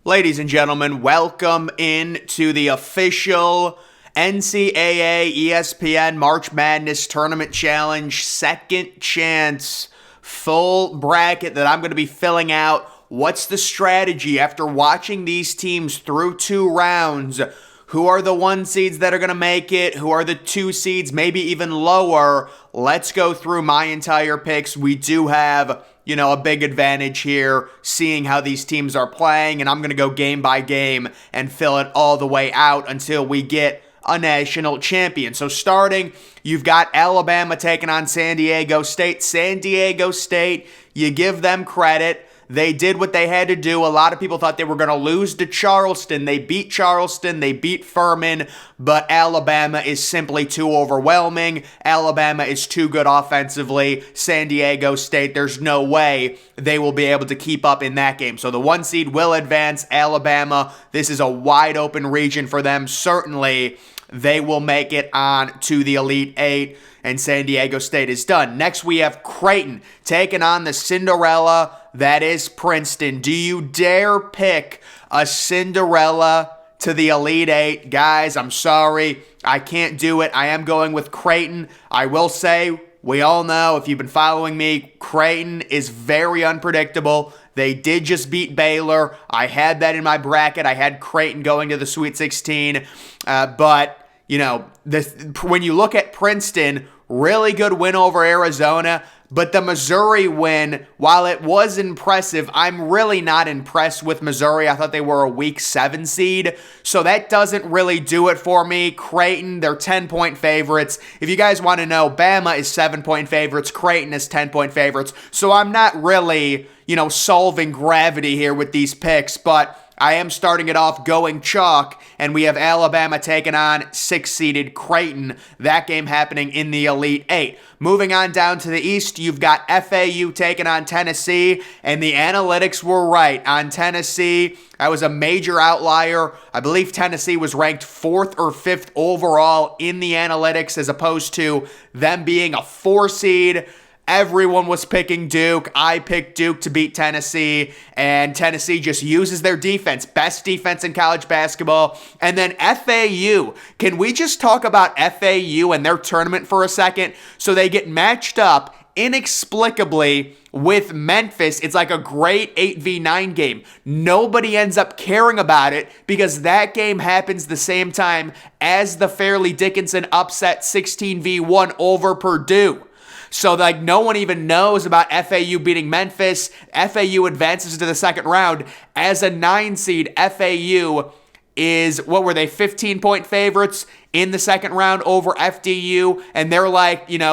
Ladies and gentlemen, welcome in to the official NCAA ESPN March Madness Tournament Challenge second chance full bracket that I'm going to be filling out. What's the strategy after watching these teams through two rounds? Who are the one seeds that are going to make it? Who are the two seeds, maybe even lower? Let's go through my entire picks. We do have a big advantage here seeing how these teams are playing, and I'm going to go game by game and fill it all the way out until we get a national champion. So starting, you've got Alabama taking on San Diego State. San Diego State, you give them credit. They did what they had to do. A lot of people thought they were going to lose to Charleston. They beat Charleston. They beat Furman. But Alabama is simply too overwhelming. Alabama is too good offensively. San Diego State, there's no way they will be able to keep up in that game. So the one seed will advance. Alabama, this is a wide open region for them. Certainly, they will make it on to the Elite Eight, and San Diego State is done. Next, we have Creighton taking on the Cinderella. That is Princeton. Do you dare pick a Cinderella to the Elite Eight? Guys, I'm sorry. I can't do it. I am going with Creighton. I will say, we all know, if you've been following me, Creighton is very unpredictable. They did just beat Baylor. I had that in my bracket. I had Creighton going to the Sweet 16. But when you look at Princeton, really good win over Arizona. But the Missouri win, while it was impressive, I'm really not impressed with Missouri. I thought they were a week 7 seed. So that doesn't really do it for me. Creighton, they're 10-point favorites. If you guys want to know, Bama is 7-point favorites. Creighton is 10-point favorites. So I'm not really, solving gravity here with these picks. But I am starting it off going chalk, and we have Alabama taking on 6-seeded Creighton. That game happening in the Elite Eight. Moving on down to the East, you've got FAU taking on Tennessee, and the analytics were right on Tennessee. That was a major outlier. I believe Tennessee was ranked 4th or 5th overall in the analytics as opposed to them being a 4 seed. Everyone was picking Duke. I picked Duke to beat Tennessee, and Tennessee just uses their defense. Best defense in college basketball. And then FAU. Can we just talk about FAU and their tournament for a second? So they get matched up inexplicably with Memphis. It's like a great 8v9 game. Nobody ends up caring about it because that game happens the same time as the Fairleigh Dickinson upset 16v1 over Purdue. So, no one even knows about FAU beating Memphis. FAU advances to the second round. As a 9 seed, FAU is, 15-point favorites in the second round over FDU. And they're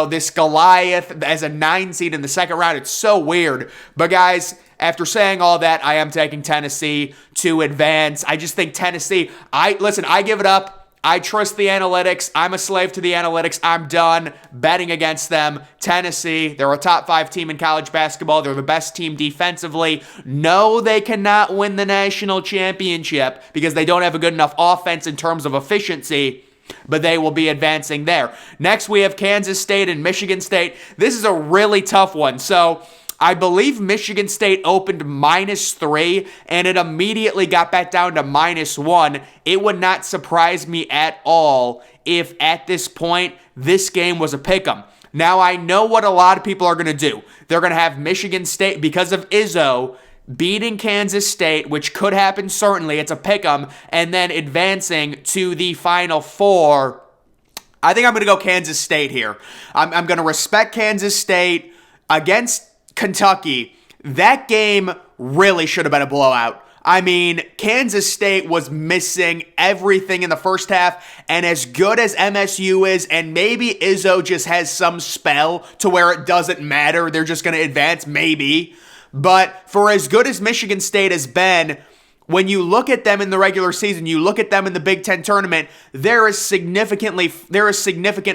this Goliath as a 9 seed in the second round. It's so weird. But guys, after saying all that, I am taking Tennessee to advance. I just think Tennessee, I give it up. I trust the analytics. I'm a slave to the analytics. I'm done betting against them. Tennessee, they're a top 5 team in college basketball. They're the best team defensively. No, they cannot win the national championship because they don't have a good enough offense in terms of efficiency, but they will be advancing there. Next, we have Kansas State and Michigan State. This is a really tough one. So I believe Michigan State opened -3, and it immediately got back down to -1. It would not surprise me at all if at this point this game was a pick'em. Now, I know what a lot of people are going to do. They're going to have Michigan State, because of Izzo, beating Kansas State, which could happen certainly. It's a pick'em, and then advancing to the Final Four. I think I'm going to go Kansas State here. I'm going to respect Kansas State against Kentucky. That game really should have been a blowout. I mean, Kansas State was missing everything in the first half, and as good as MSU is, and maybe Izzo just has some spell to where it doesn't matter, they're just going to advance, maybe. But for as good as Michigan State has been, when you look at them in the regular season, you look at them in the Big Ten tournament, there is significant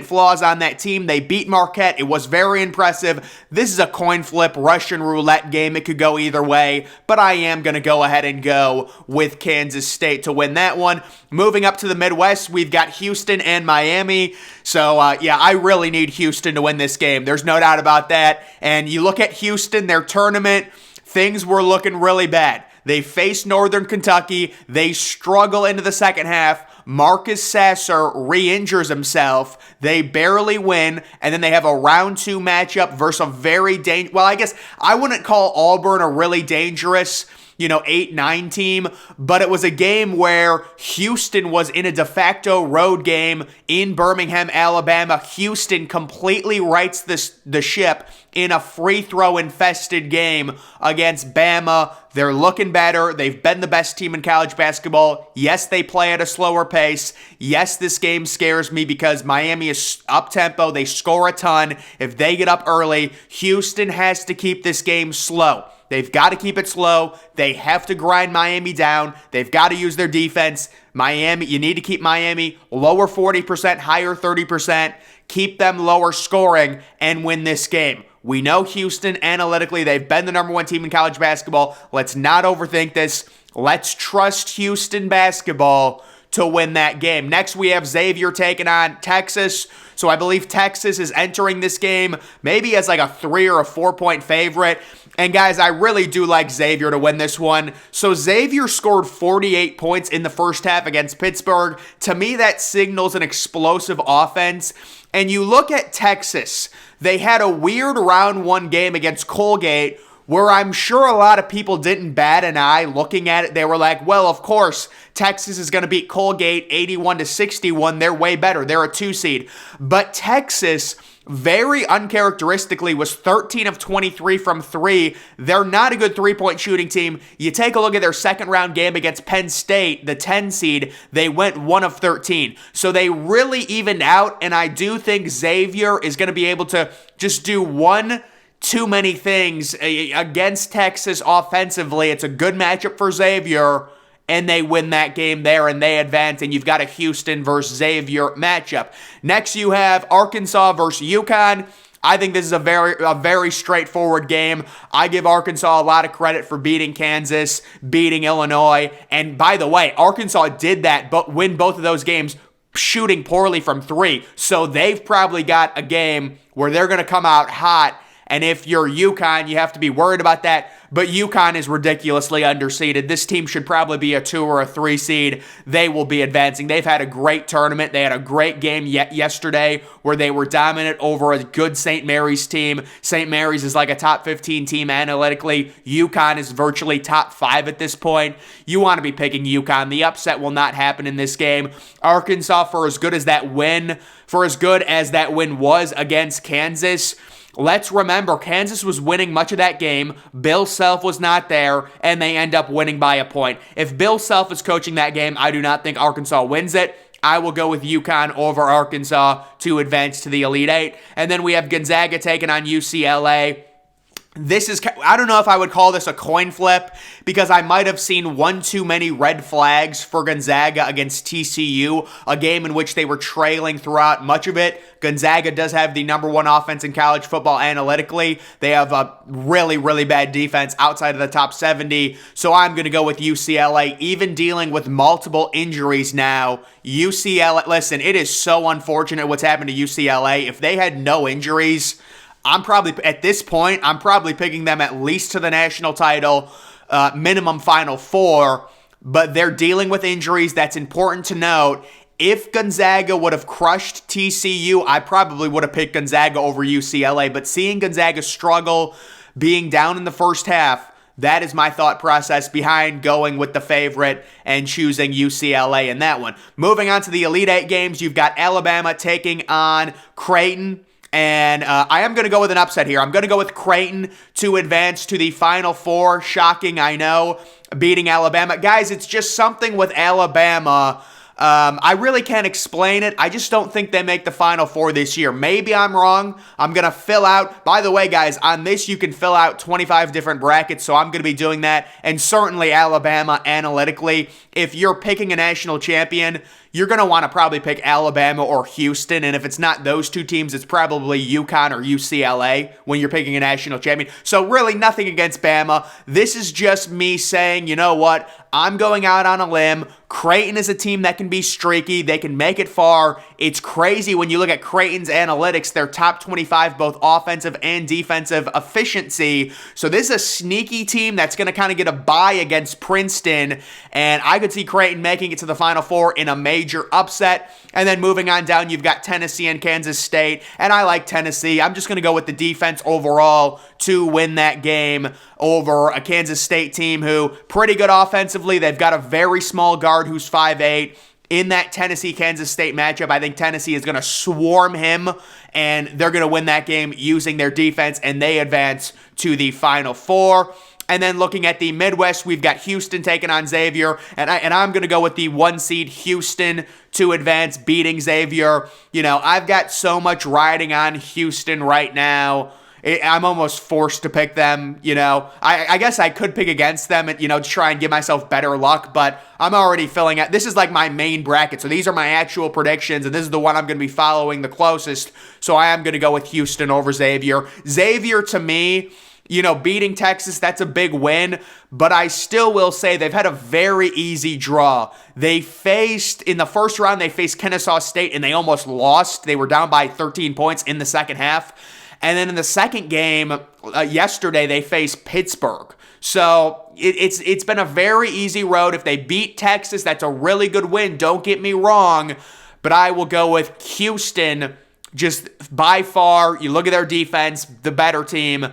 flaws on that team. They beat Marquette. It was very impressive. This is a coin flip, Russian roulette game. It could go either way, but I am going to go ahead and go with Kansas State to win that one. Moving up to the Midwest, we've got Houston and Miami. So, I really need Houston to win this game. There's no doubt about that. And you look at Houston, their tournament, things were looking really bad. They face Northern Kentucky. They struggle into the second half. Marcus Sasser re-injures himself. They barely win, and then they have a round 2 matchup versus a very dangerous, well, I guess I wouldn't call Auburn a really dangerous 8-9 team, but it was a game where Houston was in a de facto road game in Birmingham, Alabama. Houston completely rights the ship in a free throw infested game against Bama. They're looking better. They've been the best team in college basketball. Yes, they play at a slower pace. Yes, this game scares me because Miami is up-tempo. They score a ton. If they get up early, Houston has to keep this game slow. They've got to keep it slow. They have to grind Miami down. They've got to use their defense. Miami, you need to keep Miami lower 40%, higher 30%. Keep them lower scoring and win this game. We know Houston, analytically, they've been the number 1 team in college basketball. Let's not overthink this. Let's trust Houston basketball to win that game. Next, we have Xavier taking on Texas. So I believe Texas is entering this game maybe as like a 3 or a 4-point favorite. And guys, I really do like Xavier to win this one. So Xavier scored 48 points in the first half against Pittsburgh. To me, that signals an explosive offense. And you look at Texas, they had a weird round 1 game against Colgate where I'm sure a lot of people didn't bat an eye looking at it. They were like, well, of course, Texas is going to beat Colgate 81-61. They're way better. They're a 2 seed. But Texas, very uncharacteristically, was 13 of 23 from 3. They're not a good 3-point shooting team. You take a look at their second round game against Penn State, the 10 seed, they went 1 of 13. So they really evened out, and I do think Xavier is going to be able to just do one too many things against Texas offensively. It's a good matchup for Xavier, and they win that game there, and they advance, and you've got a Houston versus Xavier matchup. Next, you have Arkansas versus UConn. I think this is a very straightforward game. I give Arkansas a lot of credit for beating Kansas, beating Illinois, and by the way, Arkansas did that, but win both of those games shooting poorly from 3, so they've probably got a game where they're going to come out hot. And if you're UConn, you have to be worried about that. But UConn is ridiculously underseeded. This team should probably be a 2 or a 3 seed. They will be advancing. They've had a great tournament. They had a great game yesterday where they were dominant over a good St. Mary's team. St. Mary's is like a top 15 team analytically. UConn is virtually top 5 at this point. You want to be picking UConn. The upset will not happen in this game. Arkansas, for as good as that win was against Kansas, let's remember, Kansas was winning much of that game. Bill Self was not there, and they end up winning by a point. If Bill Self is coaching that game, I do not think Arkansas wins it. I will go with UConn over Arkansas to advance to the Elite Eight. And then we have Gonzaga taking on UCLA. This is, I don't know if I would call this a coin flip because I might have seen one too many red flags for Gonzaga against TCU, a game in which they were trailing throughout much of it. Gonzaga does have the number 1 offense in college football analytically. They have a really, really bad defense outside of the top 70, so I'm going to go with UCLA, even dealing with multiple injuries now. UCLA, listen, it is so unfortunate what's happened to UCLA. If they had no injuries, at this point, I'm probably picking them at least to the national title, minimum Final Four, but they're dealing with injuries. That's important to note. If Gonzaga would have crushed TCU, I probably would have picked Gonzaga over UCLA, but seeing Gonzaga struggle, being down in the first half, that is my thought process behind going with the favorite and choosing UCLA in that one. Moving on to the Elite Eight games, you've got Alabama taking on Creighton. And I am going to go with an upset here. I'm going to go with Creighton to advance to the Final Four. Shocking, I know, beating Alabama. Guys, it's just something with Alabama. I really can't explain it. I just don't think they make the Final Four this year. Maybe I'm wrong. I'm going to fill out. By the way, guys, on this, you can fill out 25 different brackets, so I'm going to be doing that. And certainly Alabama, analytically, if you're picking a national champion, you're going to want to probably pick Alabama or Houston. And if it's not those two teams, it's probably UConn or UCLA when you're picking a national champion. So really nothing against Bama. This is just me saying, you know what? I'm going out on a limb. Creighton is a team that can be streaky. They can make it far. It's crazy when you look at Creighton's analytics. They're top 25, both offensive and defensive efficiency. So this is a sneaky team that's going to kind of get a bye against Princeton. And I could see Creighton making it to the Final Four in a major upset. And then moving on down, you've got Tennessee and Kansas State. And I like Tennessee. I'm just going to go with the defense overall to win that game over a Kansas State team who pretty good offensively. They've got a very small guard who's 5'8". In that Tennessee-Kansas State matchup, I think Tennessee is going to swarm him, and they're going to win that game using their defense, and they advance to the Final Four. And then looking at the Midwest, we've got Houston taking on Xavier, and I'm going to go with the 1 seed Houston to advance, beating Xavier. You know, I've got so much riding on Houston right now. I'm almost forced to pick them, you know. I guess I could pick against them, and, you know, to try and give myself better luck, but I'm already filling out. This is like my main bracket, so these are my actual predictions, and this is the one I'm going to be following the closest, so I am going to go with Houston over Xavier. Xavier, to me, you know, beating Texas, that's a big win, but I still will say they've had a very easy draw. They faced, in the first round, they faced Kennesaw State, and they almost lost. They were down by 13 points in the second half. And then in the second game, yesterday, they faced Pittsburgh. So it's been a very easy road. If they beat Texas, that's a really good win. Don't get me wrong. But I will go with Houston just by far. You look at their defense, the better team,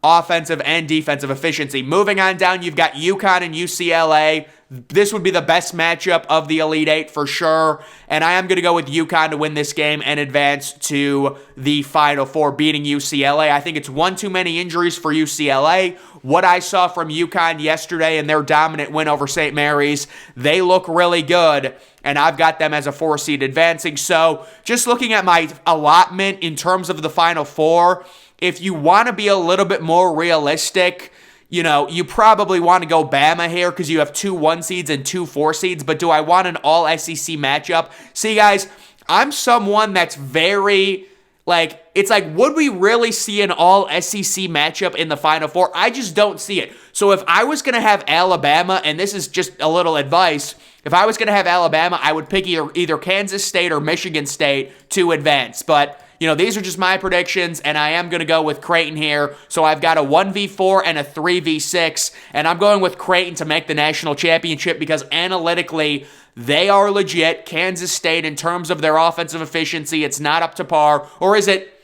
offensive and defensive efficiency. Moving on down, you've got UConn and UCLA. This would be the best matchup of the Elite Eight for sure. And I am going to go with UConn to win this game and advance to the Final Four, beating UCLA. I think it's one too many injuries for UCLA. What I saw from UConn yesterday in their dominant win over St. Mary's, they look really good. And I've got them as a 4 seed advancing. So just looking at my allotment in terms of the Final Four, if you want to be a little bit more realistic, you know, you probably want to go Bama here because you have 2 1 seeds and 2 4 seeds. But do I want an all SEC matchup? See, guys, I'm someone that's very, like, it's like, would we really see an all SEC matchup in the Final Four? I just don't see it. So if I was going to have Alabama, and this is just a little advice, if I was going to have Alabama, I would pick either Kansas State or Michigan State to advance. But you know, these are just my predictions, and I am going to go with Creighton here. So I've got a 1v4 and a 3v6, and I'm going with Creighton to make the national championship because analytically, they are legit. Kansas State, in terms of their offensive efficiency, it's not up to par. Or is it?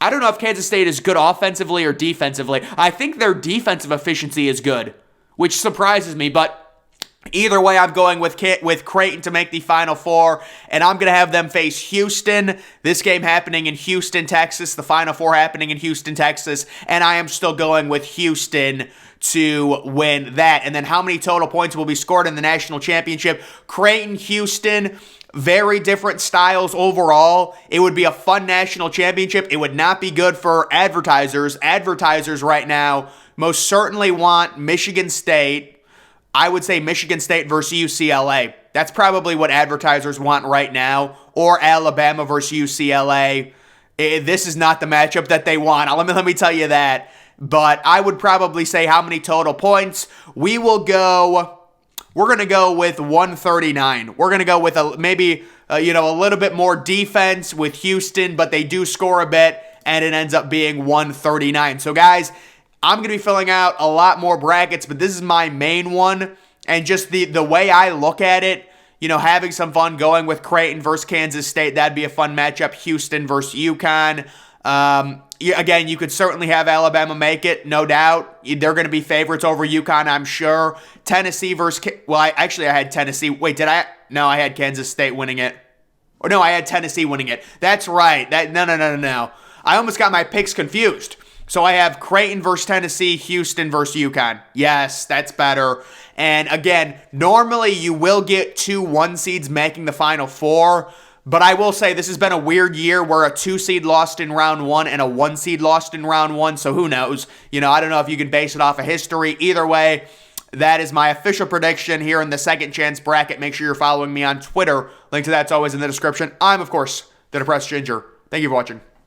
I don't know if Kansas State is good offensively or defensively. I think their defensive efficiency is good, which surprises me, but either way, I'm going with Creighton to make the Final Four, and I'm going to have them face Houston. This game happening in Houston, Texas. The Final Four happening in Houston, Texas, and I am still going with Houston to win that. And then how many total points will be scored in the national championship? Creighton, Houston, very different styles overall. It would be a fun national championship. It would not be good for advertisers. Advertisers right now most certainly want Michigan State. I would say Michigan State versus UCLA. That's probably what advertisers want right now. Or Alabama versus UCLA. This is not the matchup that they want. Let me tell you that. But I would probably say how many total points. We're going to go with 139. We're going to go with maybe a little bit more defense with Houston, but they do score a bit, and it ends up being 139. So guys, I'm going to be filling out a lot more brackets, but this is my main one. And just the way I look at it, you know, having some fun going with Creighton versus Kansas State. That'd be a fun matchup. Houston versus UConn. Again, you could certainly have Alabama make it, no doubt. They're going to be favorites over UConn, I'm sure. Tennessee versus... Well, I had Tennessee. Wait, did I? No, I had Kansas State winning it. Or no, I had Tennessee winning it. That's right. No. I almost got my picks confused. So I have Creighton versus Tennessee, Houston versus UConn. Yes, that's better. And again, normally you will get 2 1 seeds making the Final Four. But I will say this has been a weird year where a 2 seed lost in round 1 and a 1 seed lost in round 1. So who knows? You know, I don't know if you can base it off of history. Either way, That is my official prediction here in the second chance bracket. Make sure you're following me on Twitter. Link to that's always in the description. I'm, of course, the Depressed Ginger. Thank you for watching.